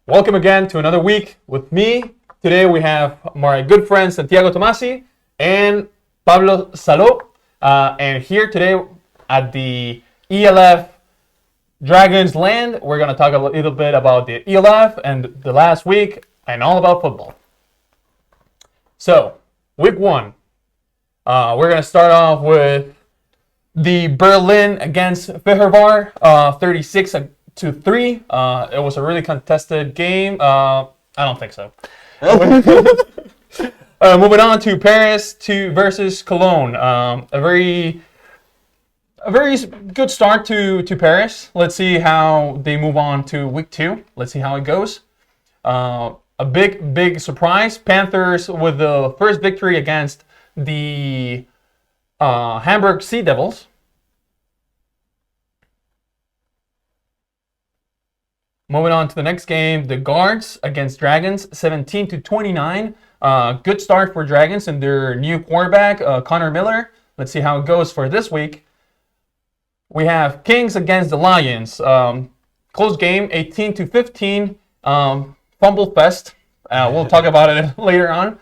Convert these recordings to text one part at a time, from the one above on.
Welcome again to another week with me. Today we have my good friend Santiago Tomasi and Pablo Salo. And here today at the ELF Dragonsland, we're going to talk a little bit about the ELF and the last week and all about football. So, week 1. We're going to start off with the Berlin against Vestuario, 36-3. It was a really contested game. I don't think so. Moving on to Paris versus Cologne. A very good start to Paris. Let's see how they move on to week 2. Let's see how it goes. A big surprise. Panthers with the first victory against the Hamburg Sea Devils. Moving on to the next game, the Guards against Dragons, 17-29. Good start for Dragons and their new quarterback, Connor Miller. Let's see how it goes for this week. We have Kings against the Lions. Close game, 18-15. Fumble fest. We'll talk about it later on.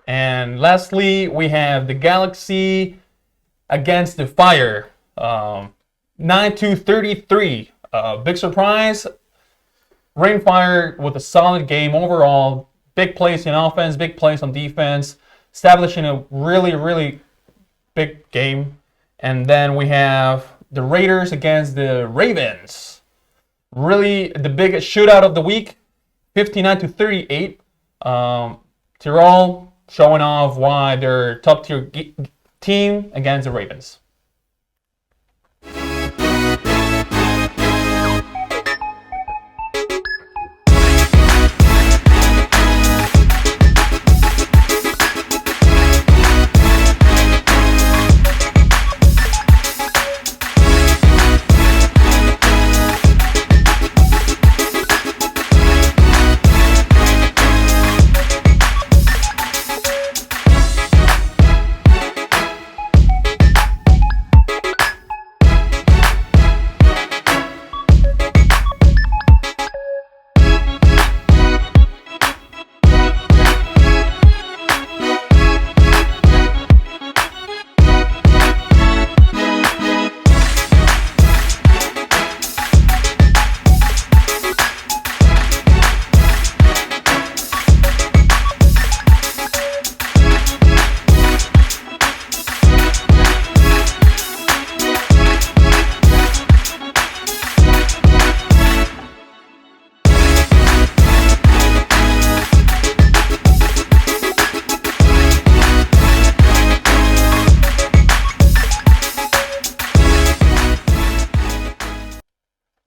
And lastly, we have the Galaxy against the Fire, 9-33. Big surprise. Rainfire with a solid game overall. Big plays in offense, big plays on defense, establishing a really big game. And then we have the Raiders against the Ravens. Really the big shootout of the week, 59-38. Tyrol showing off why they're top tier team against the Ravens.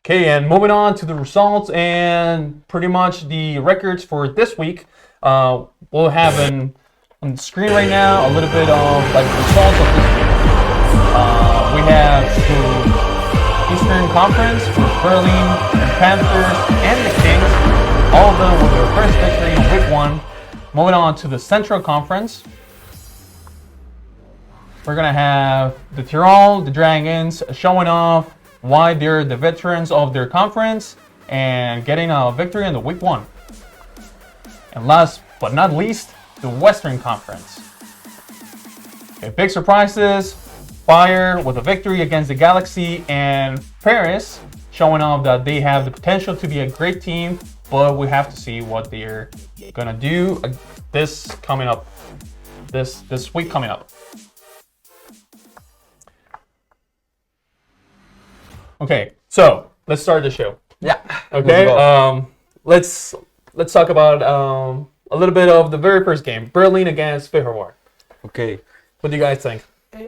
Okay, and moving on to the results and pretty much the records for this week. We'll have on the screen right now a little bit of like the results of this week. We have the Eastern Conference with Berlin and Panthers and the Kings, all of them with their first victory in week 1. Moving on to the Central Conference, we're gonna have the Tyrol, the Dragons, showing off why they're the veterans of their conference and getting a victory in the week 1. And last but not least, the Western Conference. Okay, big surprises. Fire with a victory against the Galaxy, and Paris showing off that they have the potential to be a great team, but we have to see what they're gonna do this week coming up. Okay, so let's start the show. Yeah. Okay. Let's talk about a little bit of the very first game, Berlin against Vestuario. Okay. What do you guys think?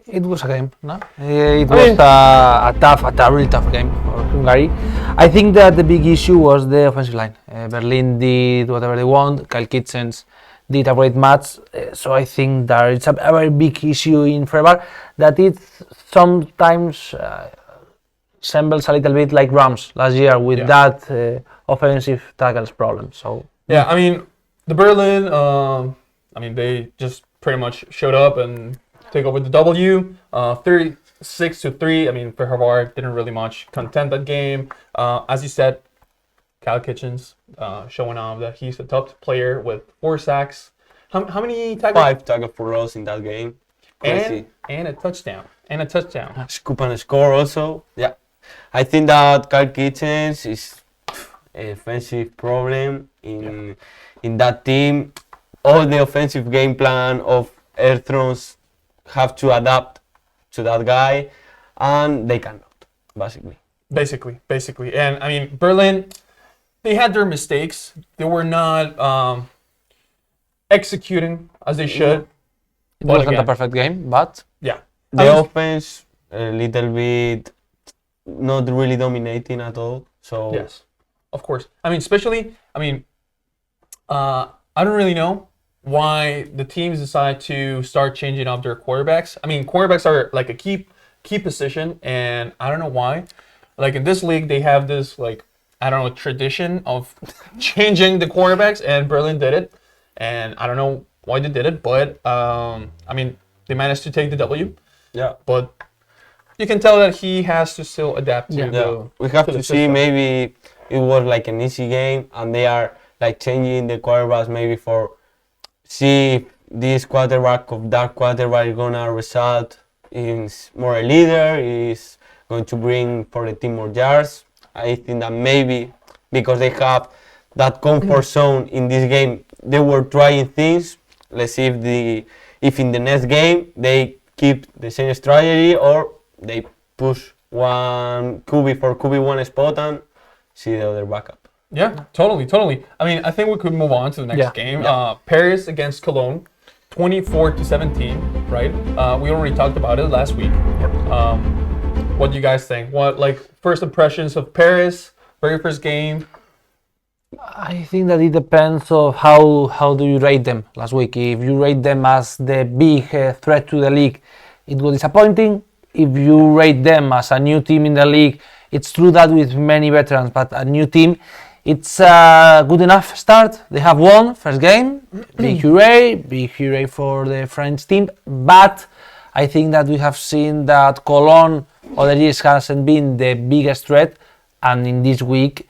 It was a game, no? It was a really tough game for Hungary. I think that the big issue was the offensive line. Berlin did whatever they want. Kyle Kitchens did a great match. So I think that it's a very big issue in Freiburg that it sometimes resembles a little bit like Rams last year with that offensive tackles problem. So yeah, I mean the Berlin, they just pretty much showed up and take over the W. 36-3. I mean, for Harvard, didn't really much contend that game. As you said, Cal Kitchens showing off that he's a top player with 4 sacks. How many tackles? 5 tackles for loss in that game. Crazy. And a touchdown. And a touchdown. Scoop and score also. Yeah. I think that Cal Kitchens is an offensive problem in that team. All the offensive game plan of Air Thrones have to adapt to that guy, and they cannot, basically. Basically. And I mean, Berlin, they had their mistakes. They were not executing as they should. It wasn't a perfect game, but yeah. The offense, a little bit, not really dominating at all. So yes, of course. I mean, especially, I don't really know why the teams decide to start changing up their quarterbacks. I mean, quarterbacks are like a key position, and I don't know why. Like in this league, they have this tradition of changing the quarterbacks, and Berlin did it, and I don't know why they did it, but they managed to take the W. Yeah, but you can tell that he has to still adapt to the. We have to see system. maybe it was like an easy game, and they are like changing the quarterbacks maybe for see if this quarterback of that quarterback is gonna result is more a leader, is going to bring for the team more yards. I think that maybe because they have that comfort zone in this game, they were trying things. Let's see if in the next game they keep the same strategy or they push one QB for QB1 spot and see the other backup. Yeah, totally. I mean, I think we could move on to the next game. Paris against Cologne, 24-17, right? We already talked about it last week. What do you guys think? What first impressions of Paris, very first game? I think that it depends of how do you rate them last week. If you rate them as the big threat to the league, it was disappointing. If you rate them as a new team in the league, it's true that with many veterans, but a new team, it's a good enough start. They have won first game, big hooray for the French team. But I think that we have seen that Cologne other years hasn't been the biggest threat, and in this week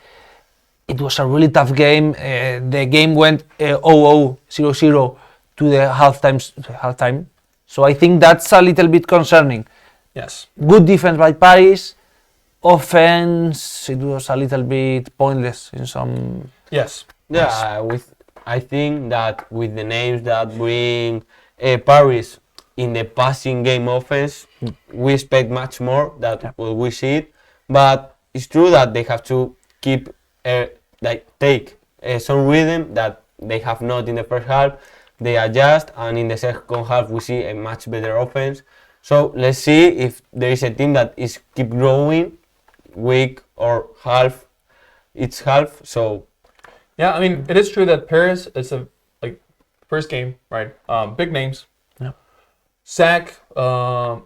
it was a really tough game. The game went 0-0, 0-0 to the halftime. So I think that's a little bit concerning. Yes. Good defense by Paris. Offense, it was a little bit pointless in some. Yes. Yeah, I think that with the names that bring Paris in the passing game offense, we expect much more than what we see. But it's true that they have to keep take some rhythm that they have not in the first half. They adjust, and in the second half we see a much better offense. So let's see if there is a team that is keep growing week or half. It's half. So yeah, I mean, it is true that Paris is a first game, right? Big names. Yeah. Zach, I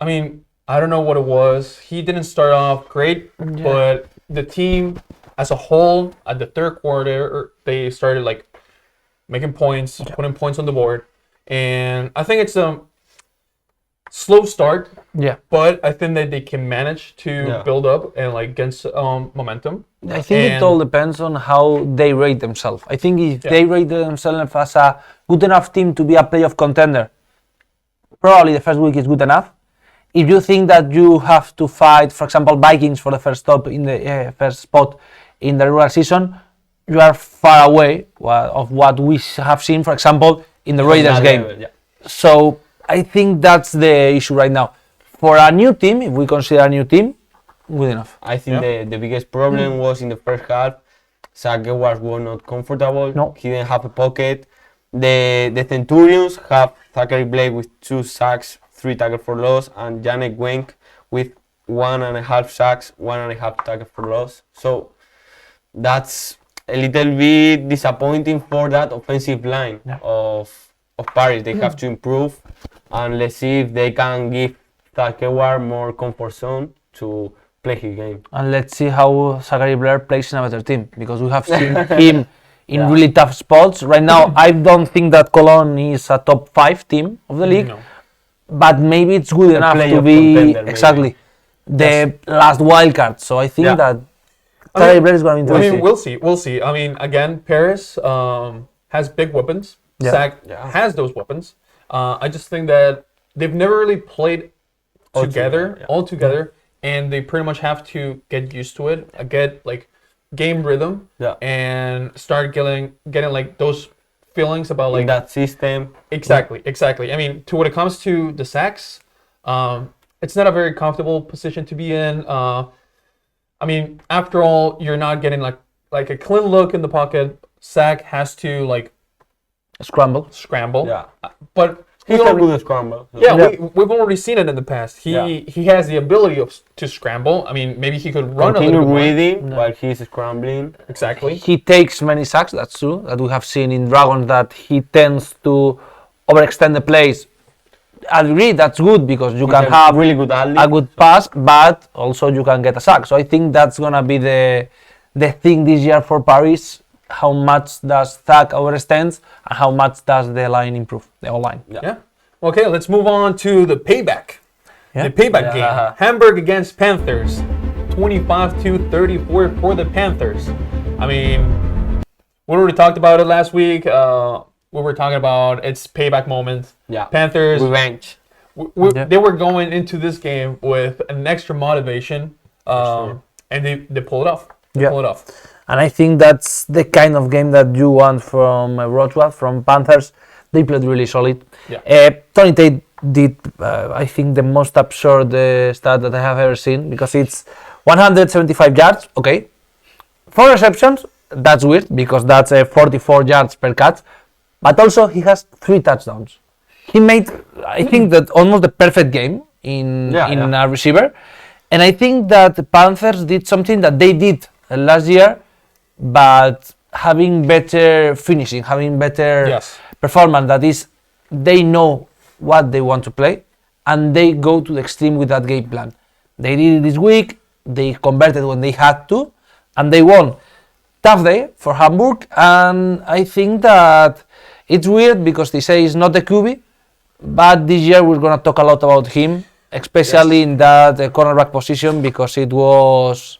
mean, I don't know what it was. He didn't start off great, but the team as a whole at the third quarter, they started making points, putting points on the board, and I think it's a slow start. Yeah. But I think that they can manage to build up and get momentum. I think it all depends on how they rate themselves. I think if they rate themselves as a good enough team to be a playoff contender, probably the first week is good enough. If you think that you have to fight, for example, Vikings for the first stop in the first spot in the regular season, you are far away of what we have seen, for example, in the Raiders game. So I think that's the issue right now. For a new team, if we consider a new team, good enough. I think the biggest problem was in the first half. Zach was not comfortable. No. He didn't have a pocket. The Centurions have Zachary Blake with 2 sacks, 3 tackles for loss, and Janek Wenk with 1.5 sacks, 1.5 tackles for loss. So that's a little bit disappointing for that offensive line of Paris. They have to improve, and let's see if they can give Takewar more comfort zone to play his game. And let's see how Zachary Blair plays in a better team, because we have seen him in really tough spots. Right now, I don't think that Cologne is a top 5 team of the league, No. but maybe it's good enough to playoff be contender, maybe. exactly the last wild card. So I think Yeah. that I mean, tiebreak is going to be I interesting. mean, we'll see. We'll see. I mean, again, Paris has big weapons. Yeah. SAC Yeah. has those weapons. I just think that they've never really played All together, together, yeah. all together, and they pretty much have to get used to it, get like game rhythm, Yeah. and start getting like those feelings about In like that system. exactly. I mean, to when it comes to the sacks, it's not a very comfortable position to be in. I mean, after all, you're not getting like a clean look in the pocket. Sack has to like Scramble. scramble. Yeah. But He's we a already, good scramble. yeah, Yeah. we've already seen it in the past. He has the ability to scramble. I mean, maybe he could run Continue a little bit more. reading while he's scrambling. Exactly. He takes many sacks, that's true, that we have seen in Dragons, that he tends to overextend the plays. I agree, that's good because you can a have really good athlete. a good pass, but also you can get a sack. So I think that's gonna be the thing this year for Paris. How much does sack overextends and how much does the line improve, the O-line. Yeah. Okay, let's move on to the payback. Yeah. The payback Yeah. game. Hamburg against Panthers. 25-34 for the Panthers. I mean, we already talked about it last week. We were talking about its payback moment. Yeah. Panthers, Revenge. Yeah. they were going into this game with an extra motivation, sure. and they pull it off. They Yeah. pull it off. And I think that's the kind of game that you want from Rochua, from Panthers. They played really solid. Yeah. Tony Tate did, I think, the most absurd stat that I have ever seen because it's 175 yards, okay. 4 receptions, that's weird because that's 44 yards per catch. But also he has 3 touchdowns. He made, I think, that almost the perfect game in a receiver. And I think that the Panthers did something that they did last year, but having better finishing, having better Yes. performance. That is, they know what they want to play, and they go to the extreme with that game plan. They did it this week. They converted when they had to, and they won. Tough day for Hamburg, and I think that it's weird because they say he's not the QB, but this year we're gonna talk a lot about him, especially in that cornerback position because it was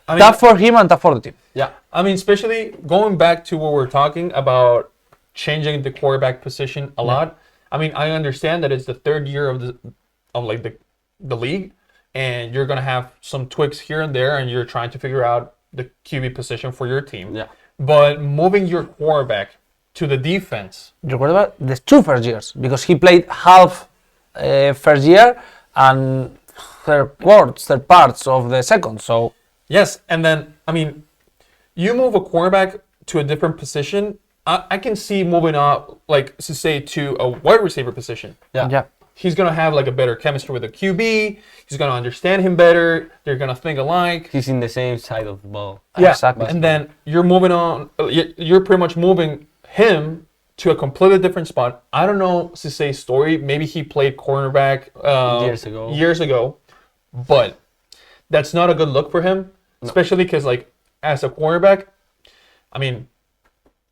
tough for him and tough for the team. Yeah, I mean, especially going back to what we're talking about, changing the quarterback position a lot. I mean, I understand that it's the 3rd year of the league, and you're gonna have some tweaks here and there, and you're trying to figure out the QB position for your team. Yeah. But moving your quarterback to the defense, Your quarterback, the 2 first years, because he played half first year and third parts of the second. So yes, and then I mean, you move a quarterback to a different position. I can see moving up, like to say, to a wide receiver position. yeah. He's gonna have like a better chemistry with the QB. He's gonna understand him better. They're gonna think alike. He's in the same side of the ball. Yeah, Exactly. and then you're moving on. You're pretty much moving him to a completely different spot. I don't know Cisse's story. Maybe he played cornerback years ago, but that's not a good look for him, especially because like as a cornerback, I mean,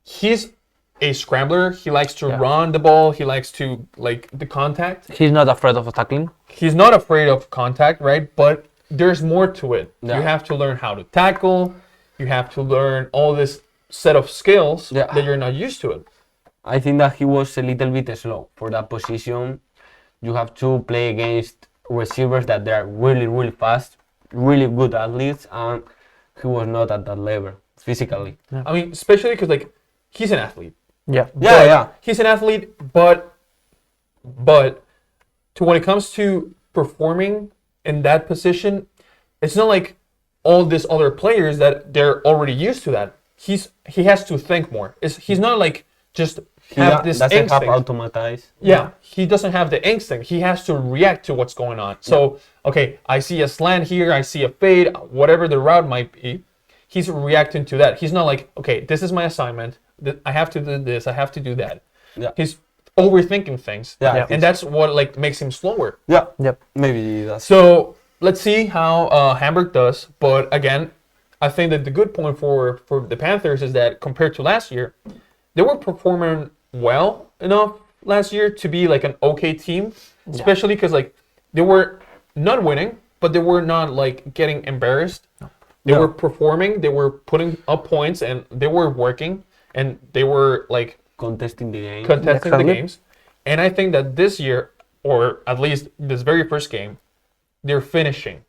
he's a scrambler. He likes to run the ball. He likes to like the contact. He's not afraid of tackling. He's not afraid of contact, right? But there's more to it. Yeah. You have to learn how to tackle. You have to learn all this set of skills that you're not used to it. I think that he was a little bit slow for that position. You have to play against receivers that they are really, really fast, really good athletes, and he was not at that level physically. I mean, especially because like he's an athlete. Yeah. He's an athlete, but to when it comes to performing in that position, it's not like all these other players that they're already used to that. He has to think more. He's not like just have this doesn't have instinct. automatized. Yeah, he doesn't have the instinct. He has to react to what's going on. So, okay, I see a slant here, I see a fade, whatever the route might be. He's reacting to that. He's not like, okay, this is my assignment. I have to do this. I have to do that. Yeah. He's overthinking things. Yeah. And that's what like makes him slower. Yeah. Yep. Maybe that's. So let's see how Hamburg does. But again, I think that the good point for the Panthers is that compared to last year, they were performing well enough last year to be like an okay team, especially because like they were not winning, but they were not like getting embarrassed. They were performing, they were putting up points, and they were working, and they were like Contesting the game. contesting the games. And I think that this year, or at least this very first game, they're finishing.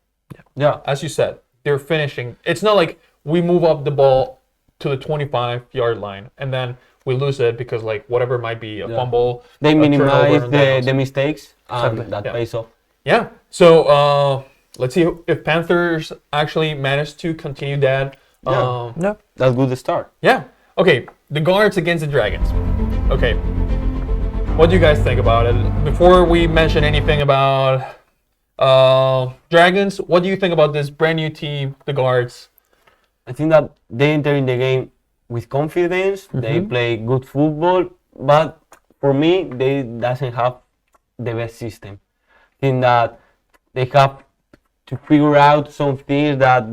Yeah. As you said, they're finishing. It's not like we move up the ball to the 25-yard line and then we lose it because like whatever might be a fumble. They a minimize turnover, and the mistakes, and Exactly. that pays off. Yeah. So let's see if Panthers actually manage to continue that. Yeah. That's good to start. Yeah. Okay. The Guards against the Dragons. Okay. What do you guys think about it? Before we mention anything about Dragons, what do you think about this brand new team, the Guards? I think that they enter in the game with confidence. They play good football, but for me, they doesn't have the best system. I think that they have to figure out some things that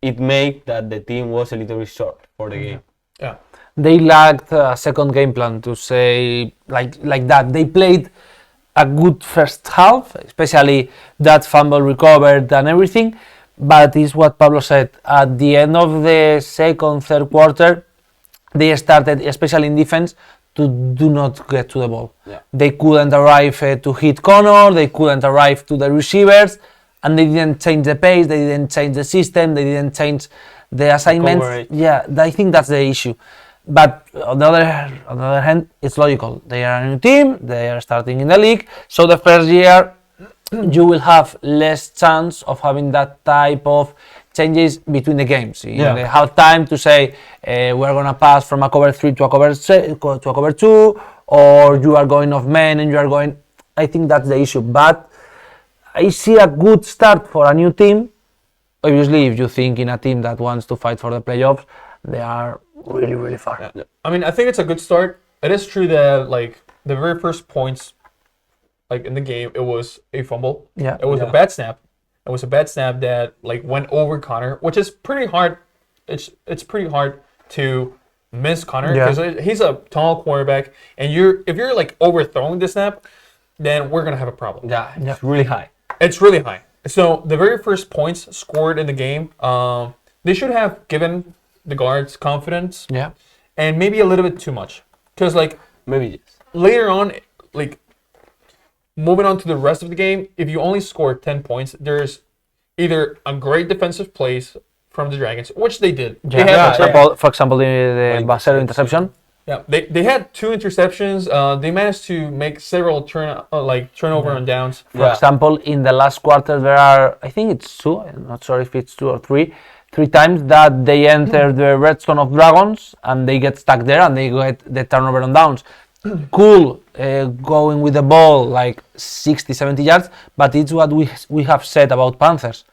it make that the team was a little bit short for the game. Yeah. They lacked a second game plan to say like that. They played a good first half, especially that fumble recovered and everything. But it's what Pablo said. At the end of the second, third quarter, they started, especially in defense, to do not get to the ball. Yeah. They couldn't arrive to hit Connor. They couldn't arrive to the receivers, and they didn't change the pace. They didn't change the system. They didn't change the assignments. coverage. Yeah, I think that's the issue. But on the other hand, it's logical. They are a new team. They are starting in the league. So the first year, you will have less chance of having that type of changes between the games. You have time to say we're gonna pass from a cover 3 to a cover 2, or you are going off man and you are going. I think that's the issue. But I see a good start for a new team. Obviously, if you think in a team that wants to fight for the playoffs, they are really, really far. Yeah. I mean, I think it's a good start. It is true that like the very first points, like in the game, it was a fumble. Yeah. It was a bad snap. It was a bad snap that like went over Connor, which is pretty hard. It's pretty hard to miss Connor because he's a tall quarterback, and if you're like overthrowing the snap, then we're gonna have a problem. Yeah, it's really high. It's really high. So the very first points scored in the game, they should have given the Guards confidence. Yeah. And maybe a little bit too much, because like Maybe yes. later on, like moving on to the rest of the game, if you only score 10 points, there's either a great defensive plays from the Dragons, which they did. They had, For example, the Basero interception. yeah, they had 2 interceptions. They managed to make several turnover on downs. For example, in the last quarter, there are, I think it's 2, I'm not sure if it's 2 or 3 times that they enter the red zone of Dragons and they get stuck there and they get the turnover on downs. Cool, going with the ball like 60, 70 yards, but it's what we have said about Panthers.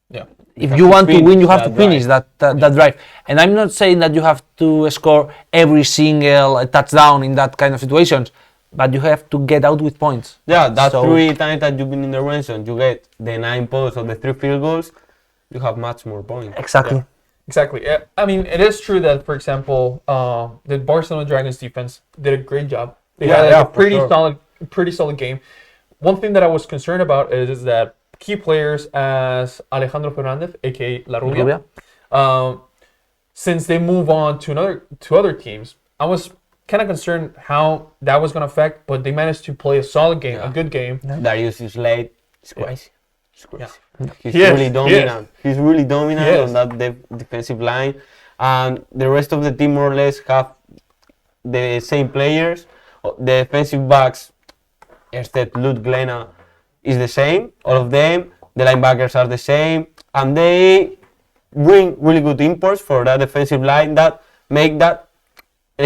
Yeah. If you want to win, you have to finish that drive. And I'm not saying that you have to score every single touchdown in that kind of situations, but you have to get out with points. Yeah, that's 3 times that you've been in the red zone. You get the 9 points or the 3 field goals. You have much more points. Exactly. Yeah. Exactly. I mean, it is true that, for example, the Barcelona Dragons defense did a great job. They had a pretty solid game. One thing that I was concerned about is that key players as Alejandro Fernandez, aka La Rubia, since they move on to other teams, I was kind of concerned how that was going to affect, but they managed to play a solid game, a good game. Darius is late. It's crazy. It's crazy. He's He is. really dominant. He's really dominant He is. on that defensive line, and the rest of the team more or less have the same players. The defensive backs, except Luke Glena, is the same. All of them. The linebackers are the same, and they bring really good imports for that defensive line that make that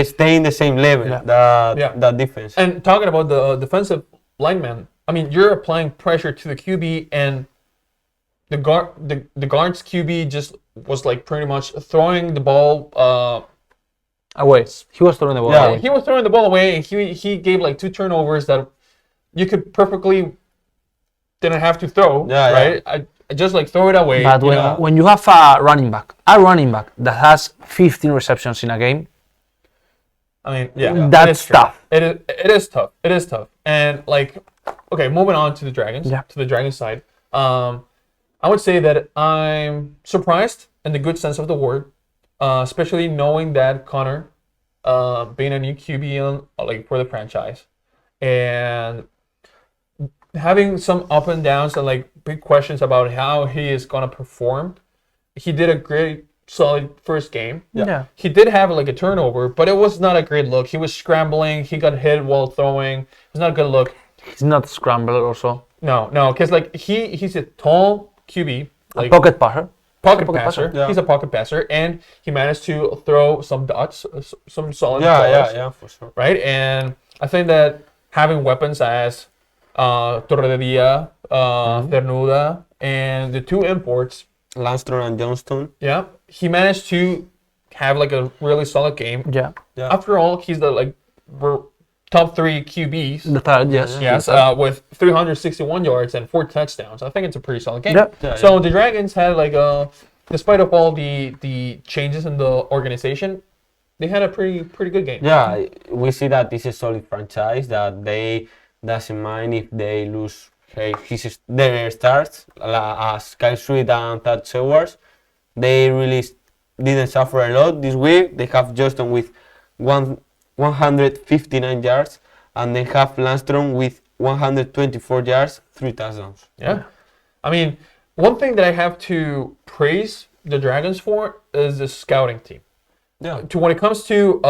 stay in the same level. That defense. And talking about the defensive lineman, I mean, you're applying pressure to the QB, and the guard's QB just was like pretty much throwing the ball away. He was throwing the ball away. He was throwing the ball away, and he gave like 2 turnovers that you could perfectly didn't have to throw. Right? just like throw it away. But when you have a running back that has 15 receptions in a game, I mean, yeah, that's tough. It is tough. It is tough. And like, okay, moving on to the Dragons. Yeah. To the Dragons side. I would say that I'm surprised in the good sense of the word, especially knowing that Connor, being a new QB like for the franchise, and having some up and downs and like big questions about how he is gonna perform. He did a great, solid first game. Yeah. He did have like a turnover, but it was not a great look. He was scrambling. He got hit while throwing. It was not a good look. He's not scrambler also. No, because like he's a tall QB, like Pocket passer. pocket passer. Yeah. He's a pocket passer, and he managed to throw some dots, some solid Yeah, balls, for sure. right? And I think that having weapons as Torredia, Cernuda, and the two imports, Landstrom and Johnston. yeah, he managed to have like a really solid game. Yeah. Yeah. After all, he's the like top 3 QBs. The third, yes. Yes, with 361 yards and 4 touchdowns. I think it's a pretty solid game. Yeah. Yeah, So the Dragons had like despite of all the changes in the organization, they had a pretty good game. Yeah, we see that this is a solid franchise that they doesn't mind if they lose their starts as Kyle Sweet and Thad Sewers. They really didn't suffer a lot this week. They have Justin with 159 yards, and they have Landstrom with 124 yards, 3 touchdowns. Yeah. I mean, one thing that I have to praise the Dragons for is the scouting team. Yeah. When it comes to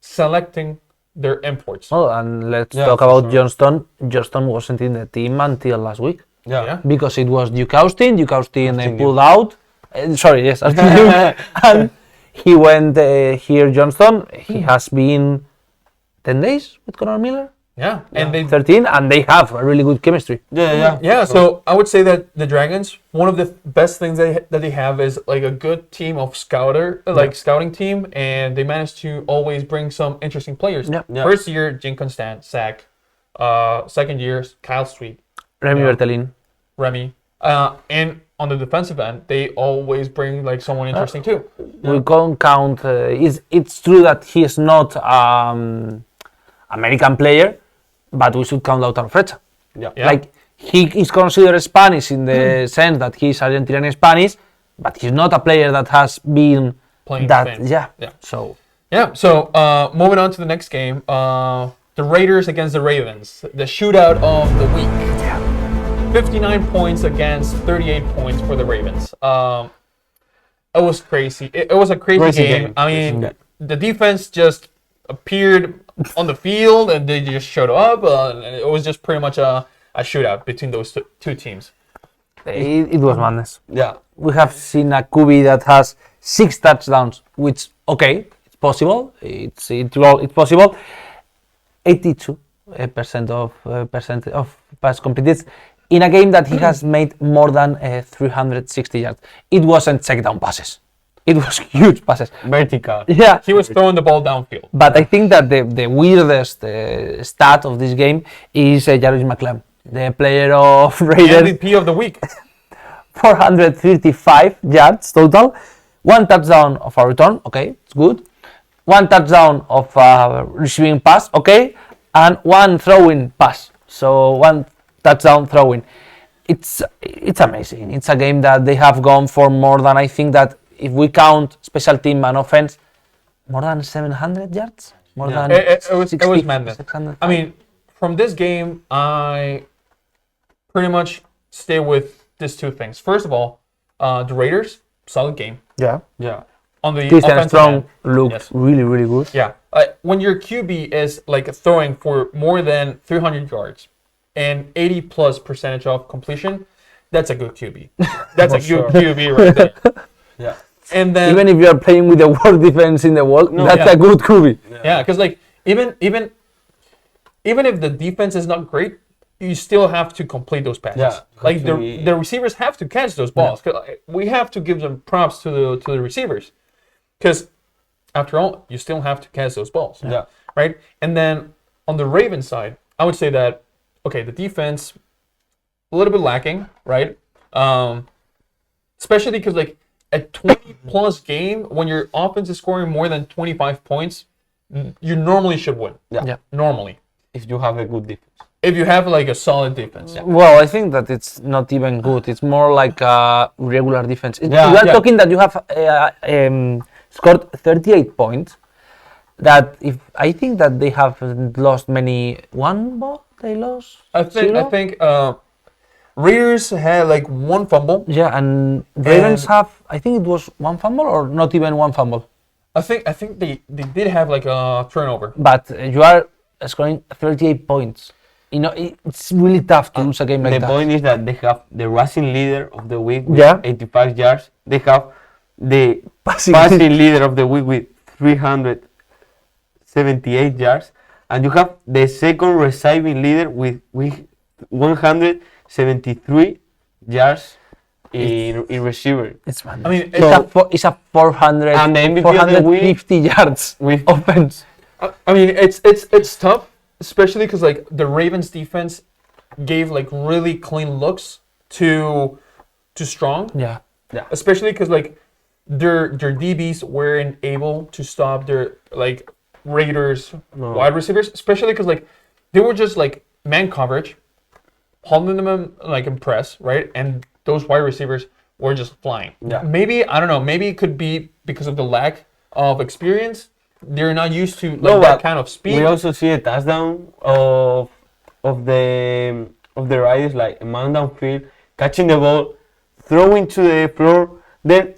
selecting their imports. Oh, and let's Yeah, talk for about sure. Johnston. Johnston wasn't in the team until last week Yeah. because it was Duke Austin. Duke Austin Austin pulled out. Yes, Austin Duke. And he went here, Johnston. He has been 10 days with Conor Miller. Yeah. And they 13, and they have a really good chemistry. Yeah, so I would say that the Dragons, one of the best things that they have is like a good team of scouting team, and they managed to always bring some interesting players. Yeah. Yeah. First year, Jim Constant, Zach. Second year, Kyle Sweet, Remy Yeah. Bertelin. Remy. And on the defensive end, they always bring like someone interesting too. We can't count. It's true that he is not American player, but we should count Lautaro Frecha. Yeah. Yeah. Like he is considered Spanish in the sense that he is Argentinian Spanish, but he's not a player that has been Playing that. Spain. Yeah. Yeah. So Yeah, so moving on to the next game, the Raiders against the Ravens, the shootout of the week. 59 points against 38 points for the Ravens. It was crazy. It was a crazy game. I mean, Crazy. the defense just appeared on the field and they just showed up. And it was just pretty much a shootout between those two teams. it was madness. Yeah. We have seen a QB that has 6 touchdowns, which it's possible. It's possible. 82% of pass completed in a game that he has made more than 360 yards. It wasn't check down passes. It was huge passes. Vertical. Yeah. He was throwing the ball downfield. But I think that the weirdest stat of this game is Jarvis McClellan, the player of The Raiders. MVP of the week. 435 yards total, 1 touchdown of a return, okay, it's good. 1 touchdown of a receiving pass, okay, and 1 throwing pass. So 1 touchdown throwing. It's amazing. It's a game that they have gone for more than, I think that if we count special team and offense, more than 700 yards. More than It was 60, madness. 600. I mean, from this game, I pretty much stay with these two things. First of all, the Raiders, solid game. Yeah. Yeah. On the Christian offensive Strong end, looked yes. really, really good. Yeah. When your QB is like throwing for more than 300 yards and 80+% of completion, that's a good QB. That's a good QB right there. Yeah. And then Even if you are playing with the worst defense in the world, that's yeah. a good QB. yeah, because like even if the defense is not great, you still have to complete those passes. Yeah, like hopefully- the receivers have to catch those balls. 'Cause, we have to give them props to the receivers, because after all, you still have to catch those balls. Yeah. Right. And then on the Ravens side, I would say that the defense a little bit lacking. Right. Especially because like a 20 plus game, when your offense is scoring more than 25 points, you normally should win. Yeah. Normally, If you have a good defense. if you have like a solid defense. Well, I think that it's not even good. It's more like a regular defense. Yeah, You are yeah. talking that you have scored 38 points. That if I think that they have lost many. One ball they lost. I Zero? think Raiders had like one fumble. Yeah, and Ravens have. I think it was one fumble or not even one fumble. I think they did have like a turnover. But you are scoring 38 points. You know, it's really tough to lose a game like The that. point is that they have the rushing leader of the week with Yeah. 85 yards. They have the Passing. passing leader of the week with 378 yards. And you have the second receiving leader with 173 yards in receiver. It's man. I mean, It's a 400, And the MVP of the week 450 yards with offense. I mean, it's tough, especially because like the Ravens defense gave like really clean looks to Strong, Yeah. especially because like their DBs weren't able to stop their like Raiders wide receivers, especially because like they were just like man coverage, holding them like in press, right? And those wide receivers were just flying. Yeah. Maybe I don't know. Maybe it could be because of the lack of experience. They're not used to like No, that but kind of speed. we also see a touchdown of the Raiders, like a man downfield, catching the ball, throwing to the floor, then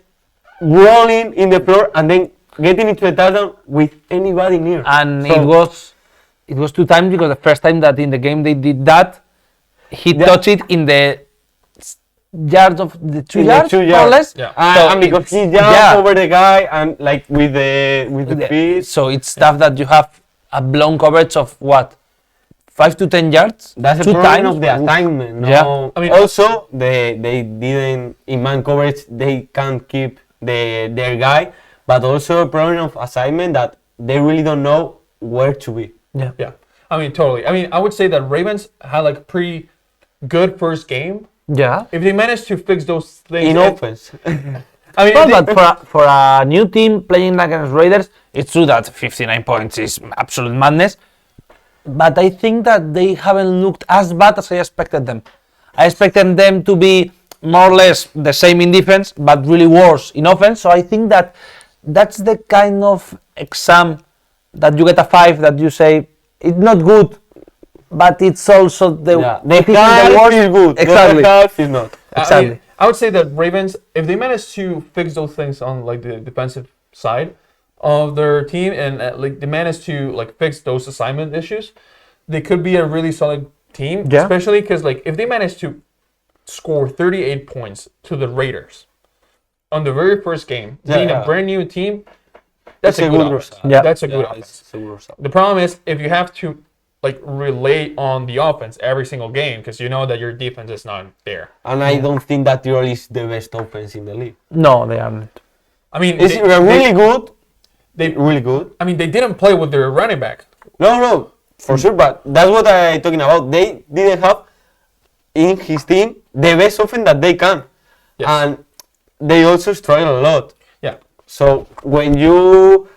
rolling in the floor, and then getting into a touchdown with anybody near. And So- it was 2 times because the first time that in the game they did that, he Yeah. touched it in the yards of the 2 In the yards, 2 more or yards. less. Yeah. And because he jumped yeah. over the guy and like with the feet. So it's tough that you have a blown coverage of what, 5 to 10 yards. That's a 2 problem times of the assignment. No? Yeah. I mean- also they didn't in man coverage. They can't keep their guy, but also a problem of assignment that they really don't know where to be. Yeah. Yeah, I mean totally. I mean I would say that Ravens had like a pretty good first game. Yeah. If they manage to fix those things In offense. I mean, Well, if but for a new team playing against Raiders, it's true that 59 points is absolute madness. But I think that they haven't looked as bad as I expected them. I expected them to be more or less the same in defense, but really worse in offense. So I think that that's the kind of exam that you get a 5 that you say it's not good, but it's also the Yeah. what The is in half the worst. is good. Exactly. The half is not. Exactly. I would say that Ravens, if they manage to fix those things on like the defensive side of their team and like they manage to like fix those assignment issues, they could be a really solid team. Yeah. Especially because like if they manage to score 38 points to the Raiders on the very first game, being a brand new team, that's It's a good result. offense. Yeah. That's a good offense. It's a good result. The problem is if you have to like relay on the offense every single game because you know that your defense is not there. And I don't think that Tirol is the best offense in the league. No, they aren't. I mean, It's really good. they Really good. I mean, they didn't play with their running back. No, for sure. But that's what I'm talking about. They didn't have in his team the best offense that they can, Yes. and they also struggle a lot. Yeah. So when you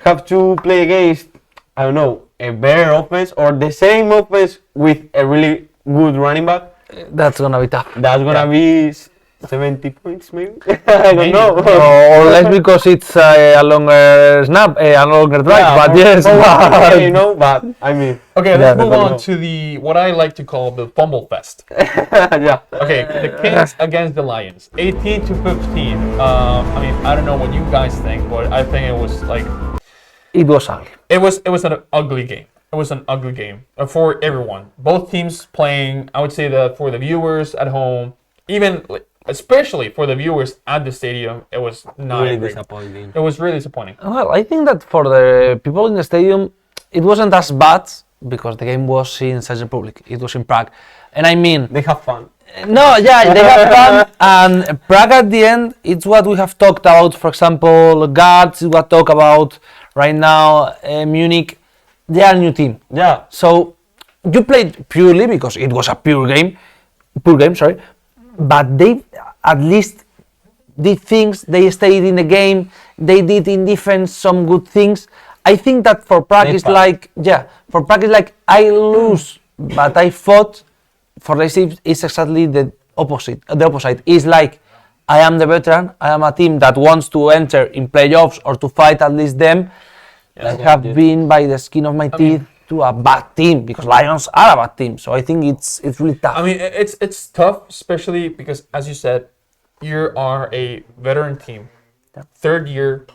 have to play against, I don't know, a better offense or the same offense with a really good running back, That's gonna be tough. that's gonna be 70 points maybe. I don't Maybe. know. Or less because it's a longer snap, a longer drive. Yeah, but or- yes, or but- whatever, you know. But I mean, Okay, Yeah, let's move but on no. to the what I like to call the fumble fest. yeah. Okay, the Kings against the Lions, 18 to 15. I mean, I don't know what you guys think, but I think it was like it was ugly. it was an ugly game. It was an ugly game for everyone. Both teams playing. I would say that for the viewers at home, even like, especially for the viewers at the stadium, it was not Really great. disappointing. It was really disappointing. Well, I think that for the people in the stadium, it wasn't as bad because the game was in Czech Republic. It was in Prague, and I mean, They have fun. no, yeah, they have fun. And Prague at the end, it's what we have talked about. For example, Guards, what talk about right now. Munich, they are a new team. Yeah. So you played purely because it was a poor game, sorry. but they at least did things. They stayed in the game. They did in defense some good things. I think that for practice, I lose, but I fought. For Leipzig, it's exactly the opposite. The opposite is like, I am the veteran. I am a team that wants to enter in playoffs or to fight at least them. I have been by the skin of my teeth to a bad team because Lions are a bad team. So I think it's really tough. I mean, it's tough, especially because, as you said, you are a veteran team, third year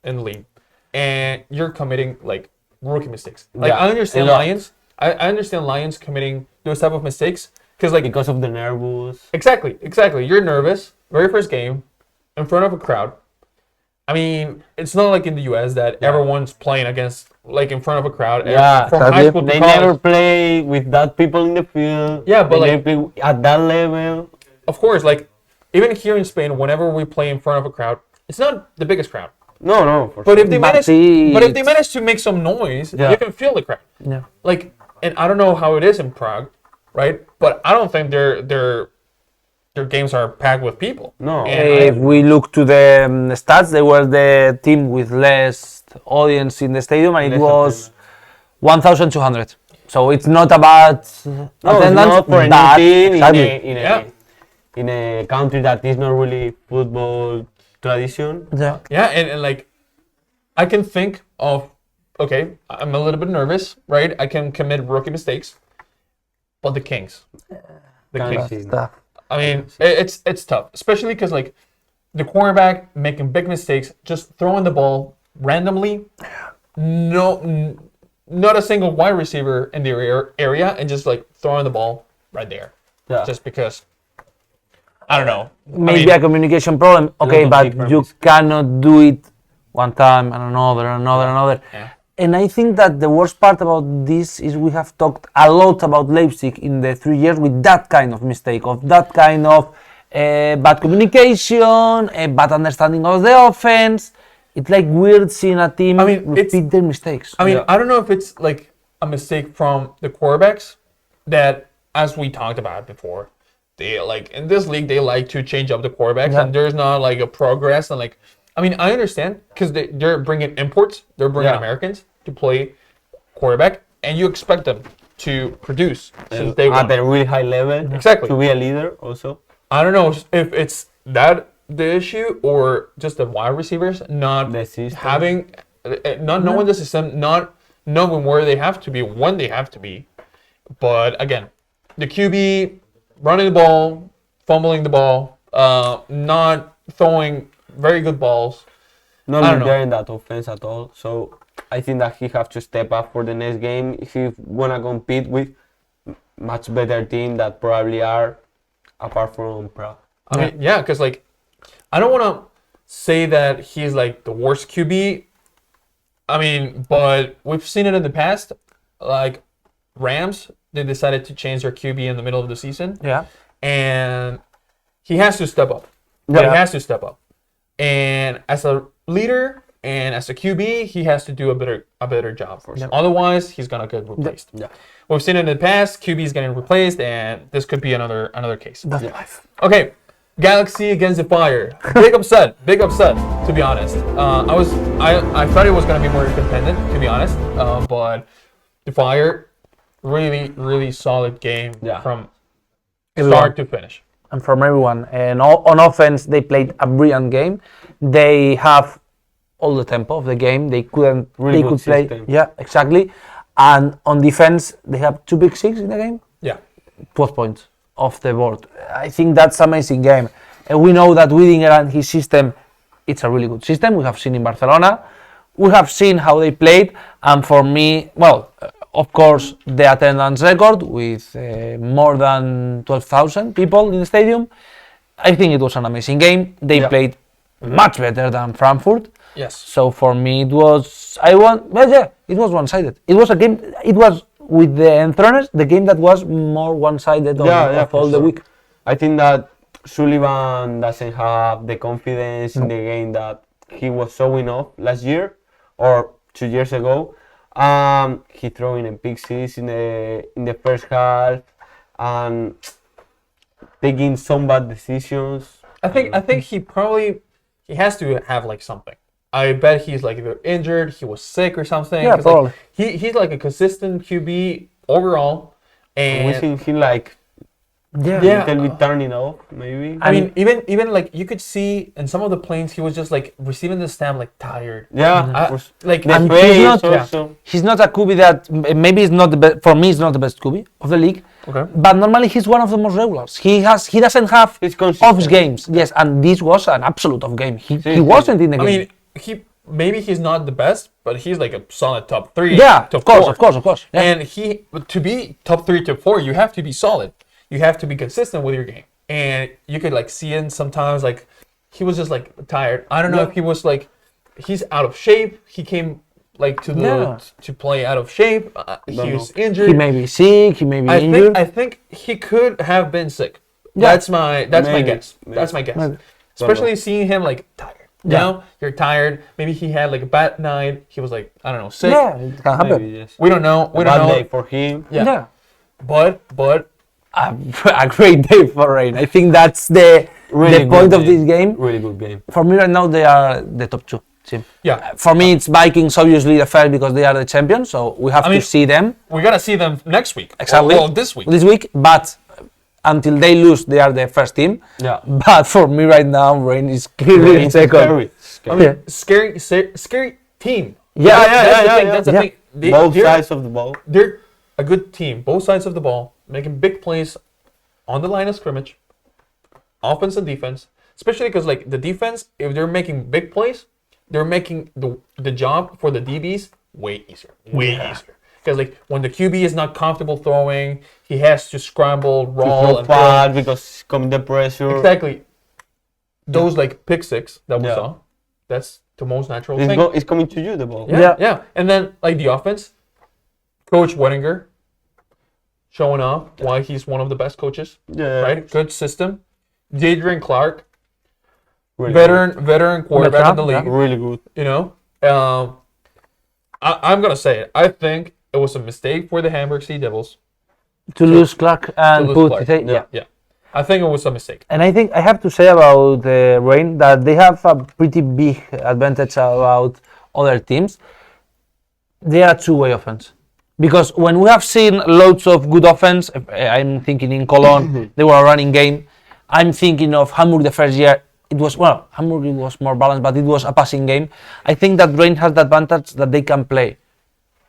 in the league, and you're committing like rookie mistakes. Like I understand Lions. I understand Lions committing those type of mistakes because of the nervous. Exactly. You're nervous. Very first game, in front of a crowd. I mean, it's not like in the US that everyone's playing against, like, in front of a crowd. Yeah, from high school to they college. never play with that people in the field. Yeah, but they like, never play at that level. Of course, like, even here in Spain, whenever we play in front of a crowd, it's not the biggest crowd. No, for But sure. if they manage to make some noise, you can feel the crowd. Yeah. Like, and I don't know how it is in Prague, right? But I don't think their games are packed with people. No. If we look to the stats, they were the team with less audience in the stadium, and it was 1,200. So it's not a bad attendance. Not for but anything in a country that is not really football tradition. Yeah, and like, I can think of, okay, I'm a little bit nervous, right? I can commit rookie mistakes, but the Kings. I mean, it's tough, especially because, like, the quarterback making big mistakes, just throwing the ball randomly, not a single wide receiver in the area, and just, like, throwing the ball right there. Yeah. Just because, I don't know. Maybe a communication problem. Okay, but you cannot do it one time and another. Yeah. And I think that the worst part about this is we have talked a lot about Leipzig in the 3 years with that kind of mistake, of that kind of bad communication, bad understanding of the offense. It's like weird seeing a team repeat their mistakes. I mean, I don't know if it's like a mistake from the quarterbacks that, as we talked about before, they like in this league they like to change up the quarterbacks, and there's not like a progress. And like, I mean, I understand because they're bringing imports, they're bringing Americans to play quarterback, and you expect them to produce since they at a really high level. Exactly. To be a leader also. I don't know if it's that the issue or just the wide receivers not having, not knowing the system, not knowing where they have to be, when they have to be. But again, the QB running the ball, fumbling the ball, not throwing very good balls. Not leading that offense at all. So I think that he have to step up for the next game if he wanna compete with much better team that probably are apart from Prague. I mean, yeah, because like, I don't want to say that he's like the worst QB. I mean, but we've seen it in the past. Like Rams, they decided to change their QB in the middle of the season. Yeah. And he has to step up. Yeah. He has to step up. And as a leader and as a QB, he has to do a better job for us. Yeah. Otherwise, he's gonna get replaced. Yeah. We've seen it in the past. QB is getting replaced, and this could be another case. That's life. Okay. Galaxy against the Fire. Big upset, to be honest. I thought it was going to be more independent, to be honest. But the Fire, really solid game from start to finish. And from everyone. And on offense, they played a brilliant game. They have all the tempo of the game. They could play. System. Yeah, exactly. And on defense, they have 2 big six in the game. Yeah. 12 points off the board. I think that's an amazing game. And we know that Widinger and his system, it's a really good system. We have seen in Barcelona. We have seen how they played. And for me, well, of course, the attendance record with more than 12,000 people in the stadium. I think it was an amazing game. They played much better than Frankfurt. Yes. So for me, it was, it was one-sided. It was a game, it was with the Enthroners, the game that was more one-sided of all the week. I think that Sullivan doesn't have the confidence in the game that he was showing off last year or 2 years ago. He threw in a pick six in the first half, and taking some bad decisions. I think he has to have like something. I bet he's like either injured, he was sick or something. Yeah, 'Cause, probably. Like, he's like a consistent QB overall, And we and think he like Yeah. little bit turning off, maybe. I mean, even like you could see in some of the planes, he was just like receiving the stamp like tired. Yeah, Like the And face he's not- also. He's not a QB that maybe is not the best. For me, he's not the best QB of the league. Okay. But normally he's one of the most regulars. He doesn't have He's consistent. off games. Yes, and this was an absolute off game. He Sí, wasn't in the I game. mean, maybe he's not the best, but he's like a solid top 3. yeah, top of course, 4. of course. Yeah. And to be top 3 to 4, you have to be solid. You have to be consistent with your game. And you could like see it sometimes like he was just like tired. I don't know if he was like he's out of shape. He came like to play out of shape. He was injured. He may be sick. He may be I injured. think he could have been sick. Yeah. That's my Maybe, guess. maybe. That's my guess. Maybe. Especially seeing him like tired. You know, you're tired. Maybe he had like a bad night. He was like I don't know sick. Yeah, it can happen. Maybe, yes. We don't know. We Bad don't know. day for him. Yeah. But A great day for Rain. I think that's the Really point good of this game. Really good game. For me right now, they are the top 2 team. yeah, For me, it's Vikings obviously the first because they are the champions, so we have mean- to see them we gotta see them next week. exactly. Well, this week. This week, but until they lose, they are the first team. Yeah. But for me right now, Rain is clearly It's second. scary. I mean, scary team. Yeah, That's the thing. yeah. That's the Yeah. thing. Both They're- sides of the ball. They're a good team. Both sides of the ball, making big plays on the line of scrimmage, offense and defense. Especially because like the defense, if they're making big plays, they're making the job for the DBs way easier. Easier. Because like when the QB is not comfortable throwing, he has to scramble, roll, Throw and throw. fast because coming the pressure. Exactly. Those like pick six that we Yeah. saw, that's the most natural It's, thing. it's coming to you, the ball. Yeah. And then like the offense, Coach Wettinger showing off why he's one of the best coaches. Yeah. Right? Good system. Jadrian Clark, Really veteran quarterback in the Yeah. league. good. Really good. You know, I'm gonna say it. I think it was a mistake for the Hamburg Sea Devils To lose Clark and to lose put Clark. yeah. Yeah, I think it was a mistake. And I think I have to say about Rain that they have a pretty big advantage about other teams. They are two-way offense. Because when we have seen loads of good offense, I'm thinking in Cologne, they were a running game. I'm thinking of Hamburg the first year. It was, well, Hamburg it was more balanced, but it was a passing game. I think that Rain has the advantage that they can play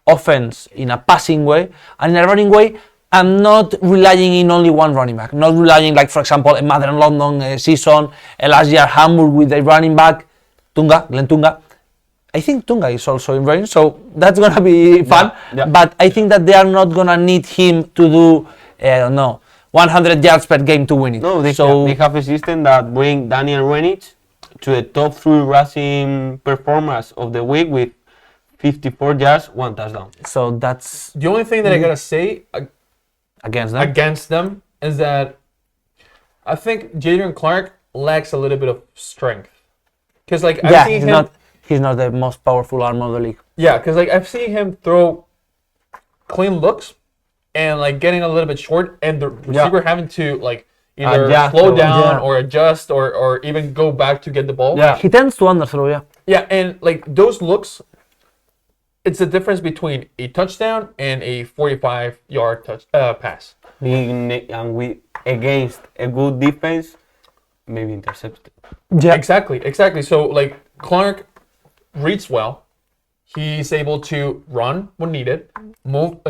offense in a passing way and in a running way, and not relying in only one running back. Not relying, like, for example, a Mother in London season, last year Hamburg with a running back, Glenn Tunga. I think Tunga is also in range, so that's gonna be fun. Yeah. But I think that they are not gonna need him to do, I don't know, 100 yards per game to win it. No, they have a system that bring Daniel Renich to the top 3 rushing performers of the week with 54 yards, 1 touchdown. So that's The only thing that I gotta say against them. is that I think Jadrian Clark lacks a little bit of strength. Because like I've Yeah, seen he's not the most powerful arm of the league. Yeah, because like I've seen him throw clean looks and like getting a little bit short, and the receiver having to like either Adjust slow or- down yeah. or adjust or even go back to get the ball. Yeah. He tends to underthrow, yeah. Yeah, and like those looks, it's the difference between a touchdown and a 45-yard pass. And we against a good defense, maybe intercepted. Yeah. Exactly. So like Clark reads well. He's able to run when needed.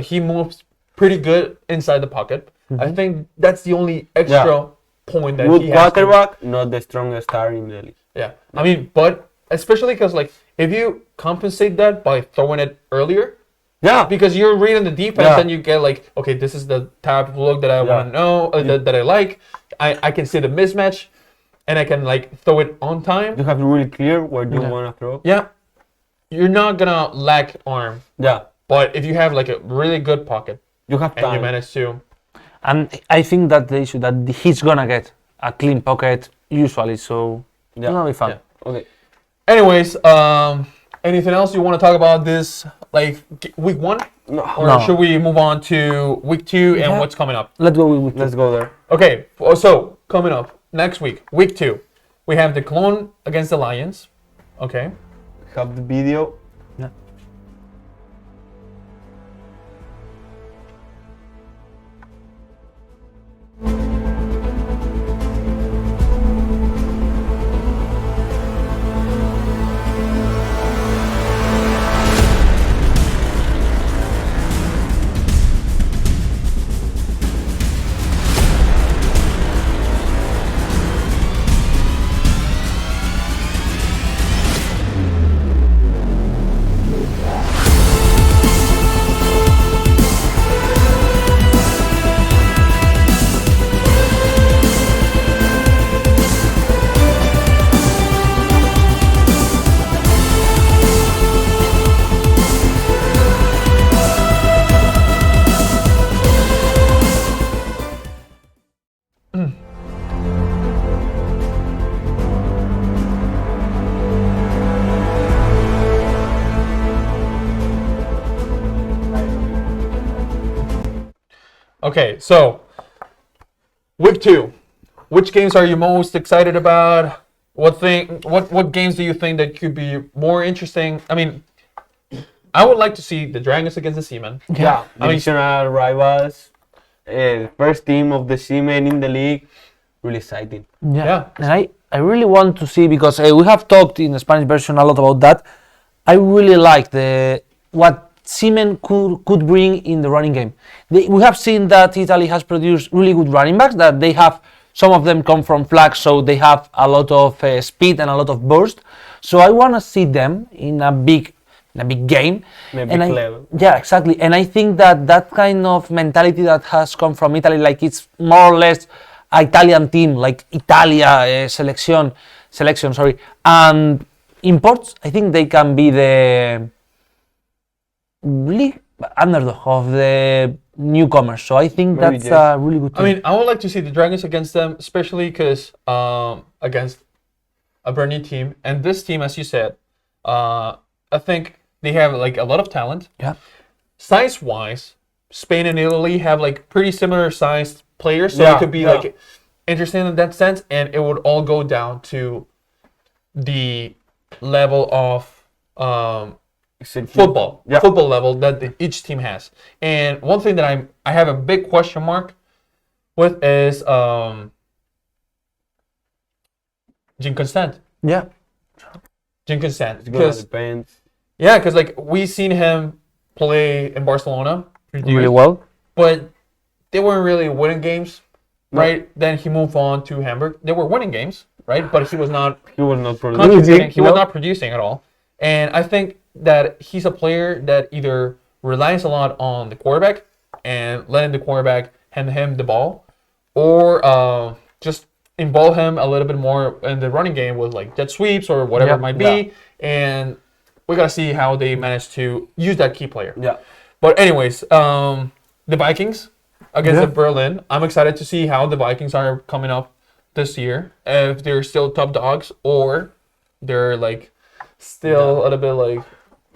He moves pretty good inside the pocket. I think that's the only extra point that Good he has. quarterback, not the strongest star in the league. Yeah, I mean, but especially because like if you compensate that by throwing it earlier, Yeah. because you're reading the defense Yeah. and you get like, okay, this is the type of look that I want to know, that I like. I can see the mismatch, and I can like throw it on time. You have to really clear where you want to throw. Yeah, you're not gonna lack arm, Yeah. but if you have like a really good pocket You have and you time. manage to, And I think that the issue that he's gonna get a clean pocket usually, so it's gonna be fun. Yeah. Okay. anyways, Anything else you want to talk about this, like week 1? Or No. should we move on to week 2 and what's coming up? Let's go with Let's go there. Okay, so coming up next week 2, we have the Cologne against the Lions. Okay. Have the video. Okay, so week 2, which games are you most excited about? What games do you think that could be more interesting? I mean, I would like to see the Dragons against the Seamen. Yeah, I mean, divisional rivals. First team of the Seamen in the league. Really exciting. Yeah. And I really want to see, because we have talked in the Spanish version a lot about that. I really like what Seamen could bring in the running game. We have seen that Italy has produced really good running backs, that they have, some of them come from flags, so they have a lot of speed and a lot of burst. So I want to see them in a big game. Level. Yeah, exactly. And I think that kind of mentality that has come from Italy, like it's more or less Italian team, like Italia selection, and imports. I think they can be the really underdog of the newcomers. So I think Maybe that's yes. a really good team. I mean, I would like to see the Dragons against them, especially because against a brand new team. And this team, as you said, I think they have like a lot of talent. Yeah. Size-wise, Spain and Italy have like pretty similar sized players, so Yeah, it could be yeah. like interesting in that sense. And it would all go down to the level of football level that each team has. And one thing that I have a big question mark with is Jean Constant. Yeah. Jean Constant. It's gonna Because depend. like we seen him play in Barcelona Really well. but they weren't really winning games, right? Then he moved on to Hamburg. They were winning games, right? But he was not He was not producing. contributing. He was No. not producing at all. And I think that he's a player that either relies a lot on the quarterback and letting the quarterback hand him the ball, or just involve him a little bit more in the running game with like jet sweeps or whatever Yeah. it might be. And we gotta see how they manage to use that key player. Yeah. But anyways, the Vikings against Yeah. the Berlin. I'm excited to see how the Vikings are coming up this year. If they're still top dogs or they're like still a little bit like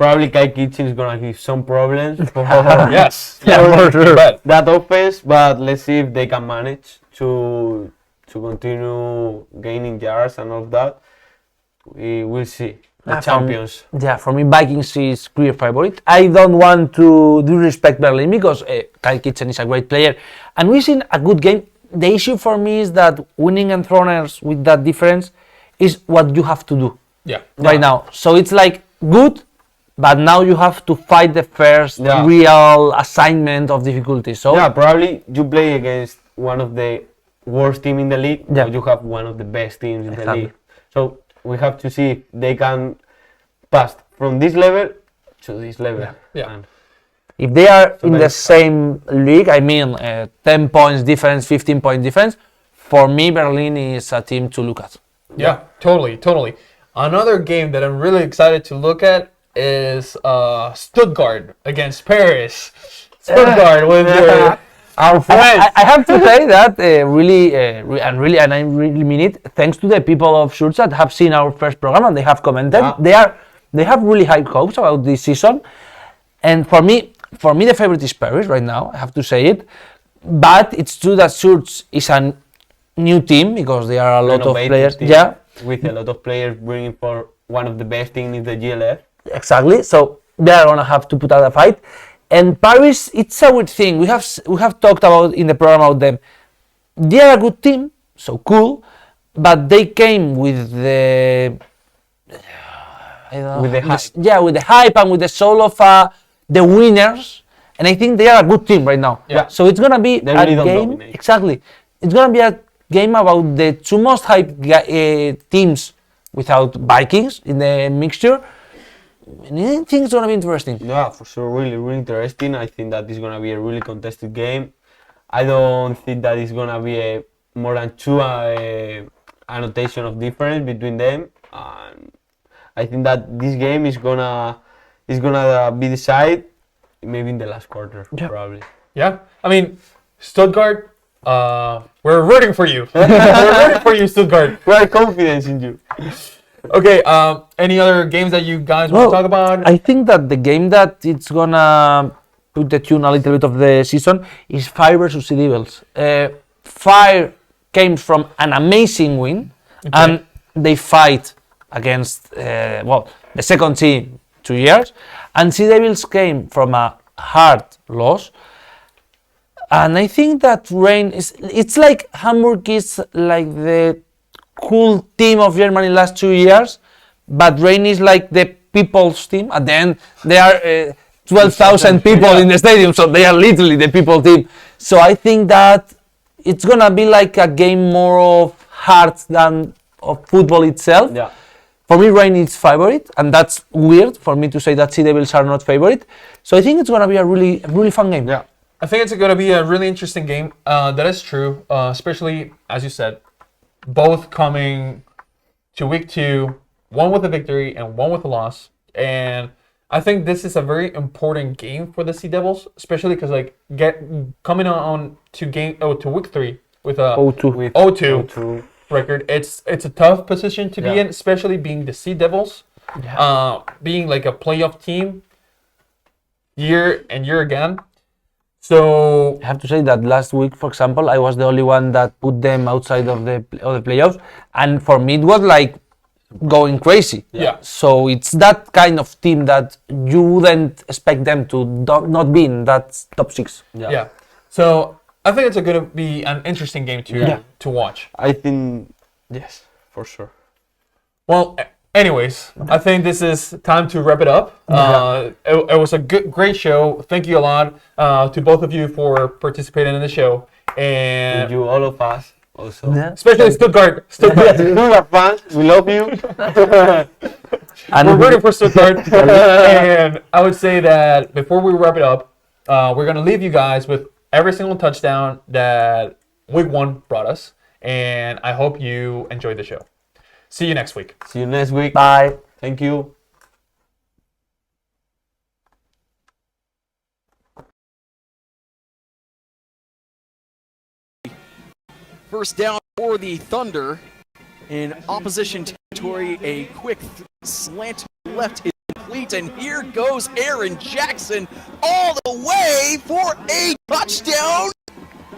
Probably Kai Kitchen is gonna give some problems for yes, Yeah, for sure. But that offense, but let's see if they can manage to continue gaining yards and all that. We will see. The champions. Yeah, for me, Vikings is clear favorite. I don't want to disrespect Berlin because Kyle Kitchen is a great player, and we've seen a good game. The issue for me is that winning and throners with that difference is what you have to do yeah, right now. So it's like good, but now you have to fight the first Yeah. real assignment of difficulty. So Yeah, probably you play against one of the worst team in the league, Yeah. or you have one of the best teams in the Exactly. league. So we have to see if they can pass from this level to this level. Yeah. And if they are in very the same league, I mean 10 points difference, 15 point difference, for me Berlin is a team to look at. yeah, totally. Another game that I'm really excited to look at is Stuttgart against Paris. Stuttgart with their our friends. I have to say that and I really mean it. Thanks to the people of Schurz that have seen our first program and they have commented. Yeah. They are They have really high hopes about this season, and for me, the favorite is Paris right now. I have to say it, but it's true that Surge is a new team because there are a lot of players. Yeah, with a lot of players bringing for one of the best teams in the GLF. Exactly. So they are gonna have to put out a fight. And Paris, it's a weird thing. We have talked about in the program about them. They are a good team, so cool, but they came with the With the hype. with the hype and with the soul of the winners. And I think they are a good team right now. Yeah. So it's gonna be They a really don't game. dominate. Exactly. It's gonna be a game about the two most hyped teams without Vikings in the mixture. And I think it's gonna be interesting. Yeah, for sure, really, really interesting. I think that it's gonna be a really contested game. I don't think that it's gonna be a more than two annotation of difference between them. And I think that this game is gonna be decided maybe in the last quarter, probably. Yeah, I mean, Stuttgart, we're rooting for you. We're rooting for you, Stuttgart. We have confidence in you. Okay, any other games that you guys want to talk about? I think that the game that it's gonna put the tune a little bit of the season is Fire versus Sea Devils. Fire came from an amazing win, and they fight against the second team 2 years, and Sea Devils came from a hard loss. And I think that Rain it's like Hamburg is like the cool team of Germany last 2 years, but Rain is like the people's team. At the end, they are 12,000 people in the stadium, so they are literally the people team. So I think that it's gonna be like a game more of heart than of football itself. Yeah. For me, Rain is favorite, and that's weird for me to say that Sea Devils are not favorite. So I think it's gonna be a really fun game. Yeah. I think it's going to be a really interesting game. That is true, especially, as you said, both coming to week 2, one with a victory and one with a loss. And I think this is a very important game for the Sea Devils, especially because coming on to week 3 with a 0-2 record. It's a tough position to be in, especially being the Sea Devils, being like a playoff team year and year again. So I have to say that last week, for example, I was the only one that put them outside of the playoffs, and for me it was like going crazy. Yeah. So it's that kind of team that you wouldn't expect them to not be in that top 6. Yeah. So I think it's going to be an interesting game to watch. I think yes, for sure. Well, anyways, I think this is time to wrap it up. It was a great show. Thank you a lot to both of you for participating in the show, and You, all of us, also. Yeah. especially Stuttgart. Stuttgart fans, we love you. And We're rooting for Stuttgart. And I would say that before we wrap it up, we're going to leave you guys with every single touchdown that Week 1 brought us. And I hope you enjoyed the show. See you next week. See you next week. bye. Thank you. First down for the Thunder in opposition territory. A quick slant left is complete, and here goes Aaron Jackson all the way for a touchdown.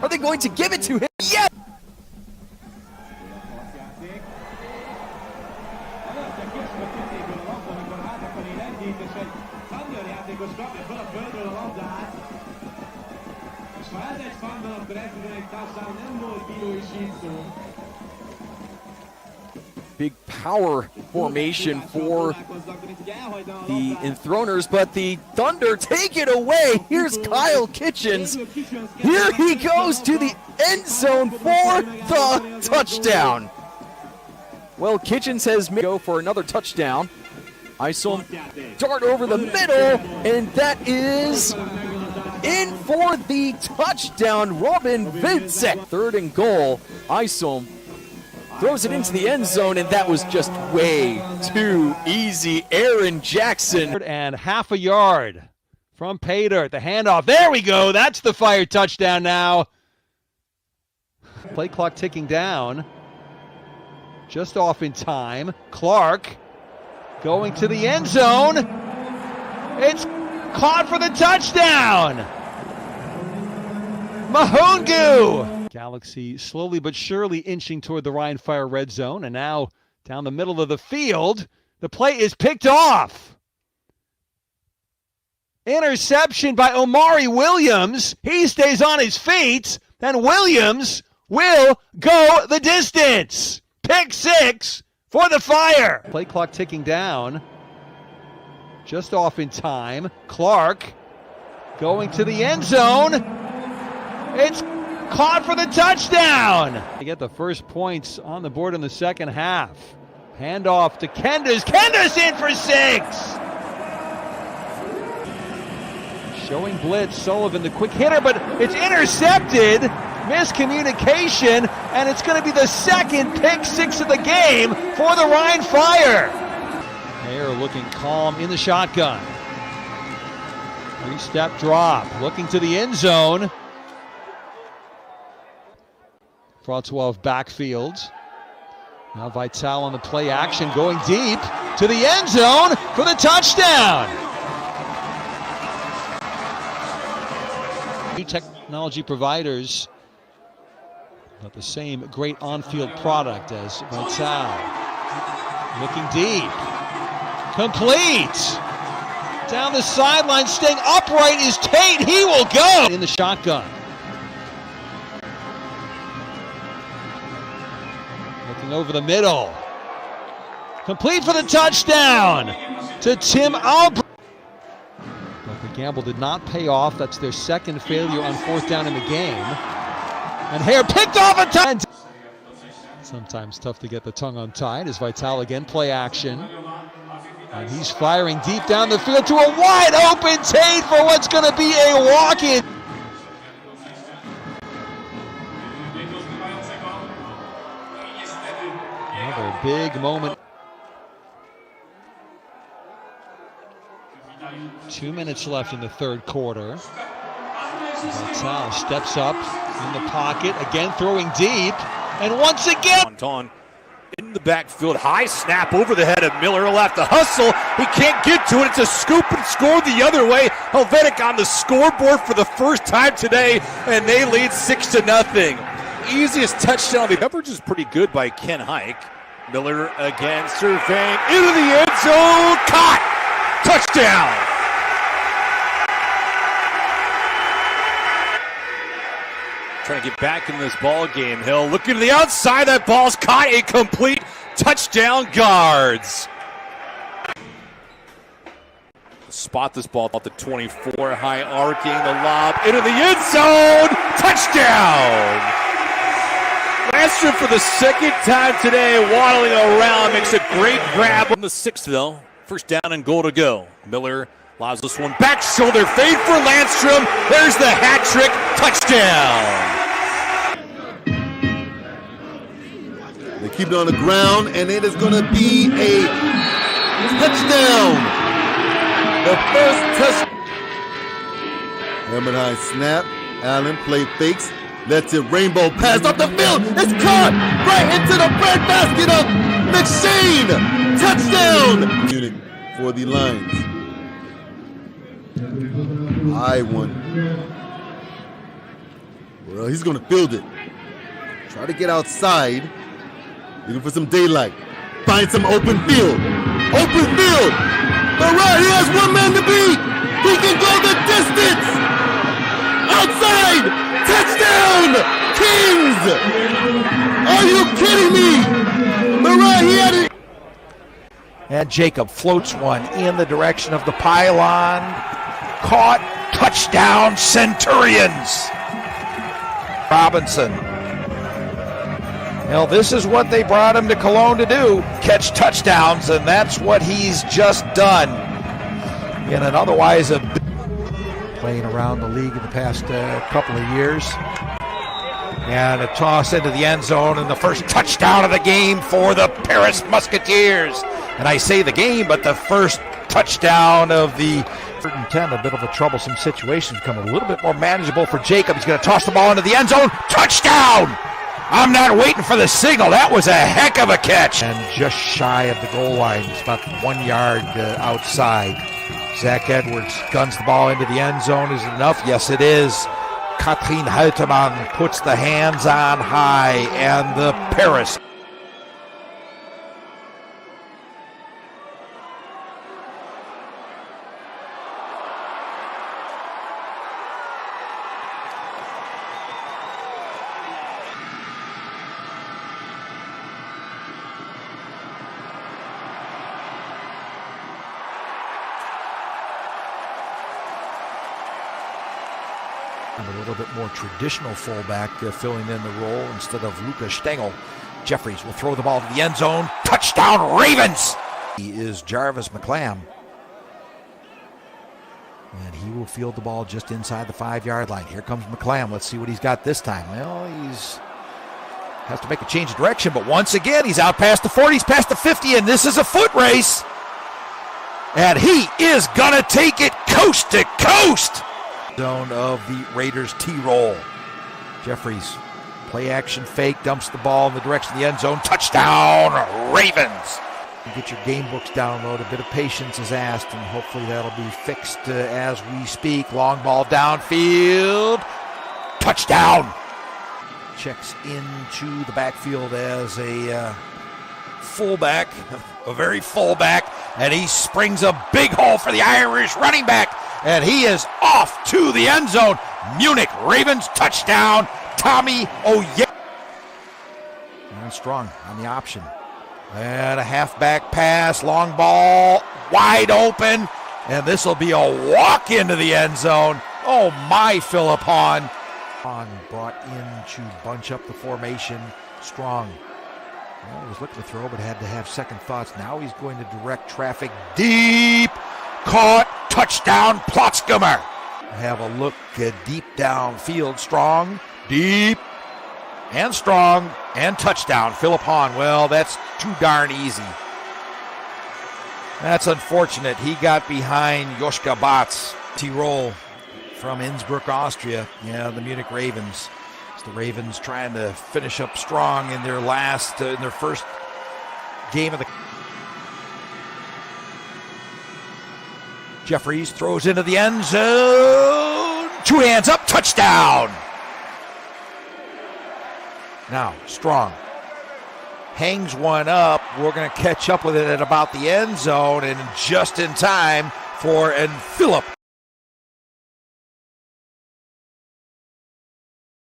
Are they going to give it to him? Yes! Big power formation for the Enthroners, but the Thunder take it away. Here's Kyle Kitchens. Here he goes to the end zone for the touchdown. Well, Kitchens has made go for another touchdown. I saw him dart over the middle, and that is in for the touchdown. Robin Vincent, 3rd and goal. Isom throws it into the end zone, and that was just way too easy. Aaron Jackson. And half a yard from Pater. The handoff. There we go. That's the Fire touchdown now. Play clock ticking down. Just off in time. Clark going to the end zone. It's caught for the touchdown. Mahungu. Galaxy slowly but surely inching toward the Ryan Fire red zone, and now down the middle of the field, the play is picked off. Interception by Omari Williams. He stays on his feet, and Williams will go the distance. Pick six for the Fire. Play clock ticking down. Just off in time. Clark going to the end zone. It's caught for the touchdown. They get the first points on the board in the second half. Handoff to Kendis. Kendis in for 6. Showing blitz. Sullivan, the quick hitter, but it's intercepted. Miscommunication, and it's going to be the second pick 6 of the game for the Rhine Fire. Mayer looking calm in the shotgun. 3-step drop, looking to the end zone. Francois backfield. Now Vital on the play action, going deep to the end zone for the touchdown. New technology providers, but the same great on-field product as Vital. Looking deep. Complete. Down the sideline, staying upright is Tate. He will go in the shotgun. Looking over the middle. Complete for the touchdown to Tim Albrecht. But the gamble did not pay off. That's their second failure on 4th down in the game. And Hare picked off a time. Sometimes tough to get the tongue untied as Vital again play action. And he's firing deep down the field to a wide open Tate for what's going to be a walk-in. Another big moment. 2 minutes left in the third quarter. Vital steps up in the pocket, again throwing deep, and once again. On in the backfield, high snap over the head of Miller, he'll have to hustle, he can't get to it, it's a scoop and score the other way. Helvetic on the scoreboard for the first time today, and they lead 6-0. Easiest touchdown. The coverage is pretty good by Ken Hike. Miller again surveying, into the end zone, caught, touchdown. Trying to get back in this ball game. Hill looking to the outside. That ball's caught. A complete touchdown, Guards. Spot this ball at the 24. High arcing the lob into the end zone. Touchdown. Landstrom for the second time today, waddling around, makes a great grab on the 6th though. First down and goal to go. Miller allows this one back, shoulder fade for Landstrom. There's the hat trick, touchdown. They keep it on the ground, and it is going to be a touchdown. The first touchdown. Helmet high snap. Allen play fakes. Lets it rainbow pass up the field. It's caught right into the breadbasket of McShane. Touchdown. Unit for the Lions. High one. Well, he's going to field it. Try to get outside. Looking for some daylight. Find some open field. Open field. All right, he has one man to beat. He can go the distance. Outside. Touchdown. Kings. Are you kidding me? All right, he had it. And Jacob floats one in the direction of the pylon. Caught. Touchdown, Centurions. Robinson. Well, this is what they brought him to Cologne to do, catch touchdowns, and that's what he's just done. In an otherwise playing around the league in the past couple of years. And a toss into the end zone, and the first touchdown of the game for the Paris Musketeers. And I say the game, but the first touchdown of the 10, a bit of a troublesome situation, become a little bit more manageable for Jacob. He's going to toss the ball into the end zone. Touchdown! I'm not waiting for the signal. That was a heck of a catch. And just shy of the goal line. It's about 1 yard outside. Zach Edwards guns the ball into the end zone. Is it enough? Yes, it is. Katrin Haltemann puts the hands on high, and the Paris. A little bit more traditional fullback filling in the role instead of Lucas Stengel. Jeffries will throw the ball to the end zone. Touchdown, Ravens! He is Jarvis McClam. And he will field the ball just inside the 5 yard line. Here comes McClam. Let's see what he's got this time. Well, has to make a change of direction, but once again, he's out past the 40, he's past the 50, and this is a foot race. And he is gonna take it coast to coast. Zone of the Raiders T-roll. Jeffries, play action fake, dumps the ball in the direction of the end zone. Touchdown, Ravens! Get your game books download. A bit of patience is asked, and hopefully that'll be fixed as we speak. Long ball downfield. Touchdown! Checks into the backfield as a fullback, a very fullback, and he springs a big hole for the Irish running back. And he is off to the end zone. Munich Ravens touchdown. Tommy Oye. And Strong on the option. And a halfback pass. Long ball. Wide open. And this will be a walk into the end zone. Oh my, Philip Hahn. Hahn brought in to bunch up the formation. Strong. Well, he was looking to throw but had to have second thoughts. Now he's going to direct traffic deep. Caught. Touchdown, Plotzkummer. Have a look deep downfield. Strong, deep, and strong, and touchdown. Philip Hahn. Well, that's too darn easy. That's unfortunate. He got behind Joschka Batz. T-roll from Innsbruck, Austria. Yeah, the Munich Ravens. It's the Ravens trying to finish up strong in their first game of the. Jeffries throws into the end zone. 2 hands up, touchdown. Now, Strong hangs one up. We're going to catch up with it at about the end zone, and just in time for Philip